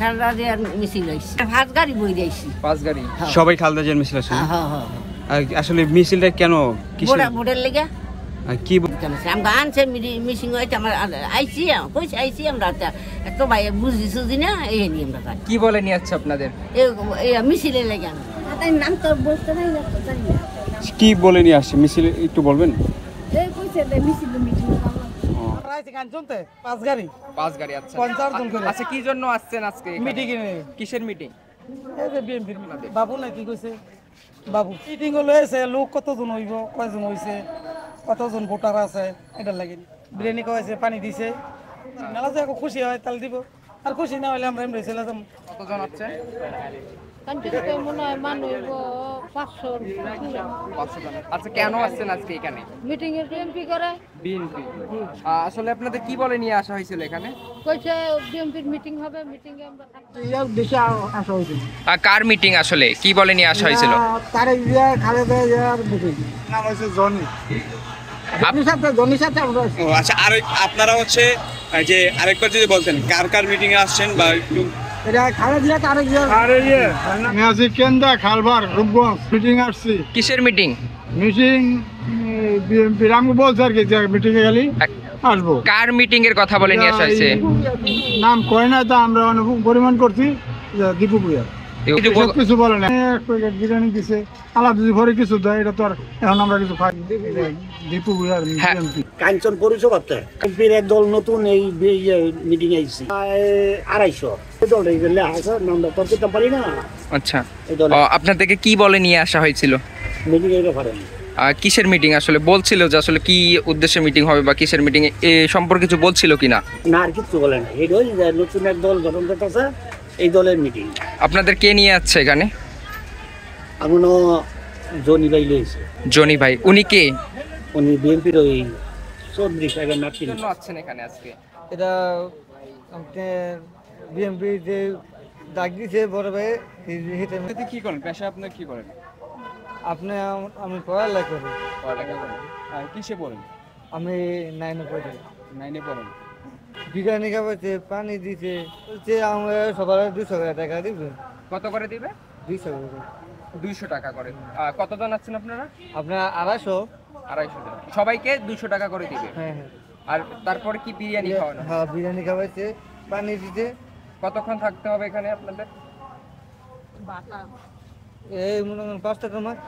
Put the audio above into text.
খালেদা জিয়ার মিছিল হইছে 5 গাড়ি বই দিয়েছি 5 গাড়ি সবাই খালেদা জিয়ার মিছিল আছে। আসলে মিছিলটা কেন বোর্ডের লেগে কি আমরা আনছে মিশিং হয়েছে আমার আইসি কইছে আইসি আমরা এত ভাই বুঝি সুঝি না এই নিয়ে আমরা কি বলে নিয়ে আসছে আপনাদের মিছিলে লেগে তাই নাম তো বলতে নাই না কি বলে নিয়ে আসছে মিছিল একটু বলবেন? এই কইছে মিছিল মিটিং পাঁচ গাড়ি আচ্ছা 50 জন করে। আচ্ছা কি জন্য আসছেন আজকে মিটিং এ? কিসের মিটিং? এই যে বিএমপির বাবু না কি কইছে বাবু মিটিং হলো এসে লোক কতজন হইব কয়জন হইছে কতজন ভোটার আছে এটা লাগে বিরিয়ানি খাওয়াইছে পানি দিছে মেলা যে খুশি হয় তাহলে দিব আর খুশি না হলে আমরা এমনি চলে যাব। কতজন আছে? মনে হয় মানুষ 500 জন। আচ্ছা কেন আসছেন আজকে এখানে? মিটিং এর বিএমপি করে বিএনপি। আসলে আপনাদের কি বলে নিয়ে আসা হয়েছিল এখানে? কইছে বিএমপির মিটিং হবে, মিটিং এ আমরা থাকতে ইয়ার দেশে আসা হইছে। কার মিটিং আসলে কি বলে নিয়ে আসা হয়েছিল? তারে ইয়া খালেদা জিয়ার মিটিং নাম হইছে জনি। আপনি সাথে জনির সাথে আমরা আছি। ও আচ্ছা, আর আপনারা হচ্ছে যে আরেকবার যদি বলতেন কার মিটিং এ আসছেন বা একটু এটা খালেদা জিয়া আরেক জিয়া আরে ইয়ে মেয়াজি কেন্দ্র খালবার রূপগঞ্জ মিটিং আসছি। কিসের মিটিং? মিটিং বিএমপি রামু বলছে আর কি যে মিটিং এ গেলি আসবো। কার মিটিং এর কথা বলে নিয়ে আসা হয়েছে? নাম কয় না, তা আমরা পরিমাণ করছি দীপু ভুইয়া কিছু বলে না। বিরিয়ানি দিছে আলাপ যদি ভরে কিছু দেয় এটা তো আর এখন আমরা কিছু খাই। দীপু ভুইয়ার কাঞ্চন পরিষেবাতে এমপির এক দল নতুন এই মিটিং আইছে 250 দল এই গেলে আসা নামটা তো করতে পারি না। আচ্ছা আপনাদেরকে কি বলে নিয়ে আসা হয়েছিল মিটিং এর ব্যাপারে? কিসের মিটিং আসলে বলছিল যে আসলে কি উদ্দেশ্যে মিটিং হবে বা কিসের মিটিং এ সম্পর্কে কিছু বলছিল কিনা? না আর কিছু বলে না, এই নতুন এক দল গঠন করতেছে এই দলের মিটিং। আপনাদের কে নিয়ে আসছে এখানে? এমনও জনি ভাই লইছে। জনি ভাই উনি কে? উনি বিএনপির ওই চৌধুরী সাহেবের নাতি। কেন আছেন এখানে আজকে? এটা আপনার বিএমপি যে ডাক দিছে বড় ভাই এতে কি করেন পেশা? আপনার কি করেন আপনি? আমি পড়ালেখা করি। পড়ালেখা করেন? কিসে পড়েন? আমি 9 এ পড়ি। 9 এ পড়েন। বিরিয়ানি খাওয়াইছে পানি দিছে বলছে আমরা সবার 200 টাকা দিবেন। কত করে দিবে? 200 টাকা। 200 টাকা করে। কতজন আছেন আপনারা? আপনার 250 জন। সবাইকে 200 টাকা করে দিবে। হ্যাঁ হ্যাঁ। আর তারপরে কি বিরিয়ানি খাওয়ানো? হ্যাঁ বিরিয়ানি খাওয়াইছে পানি দিতে। কতক্ষণ থাকতে হবে এখানে আপনাদের? এই মনে হয় 5 টাকা মাছ।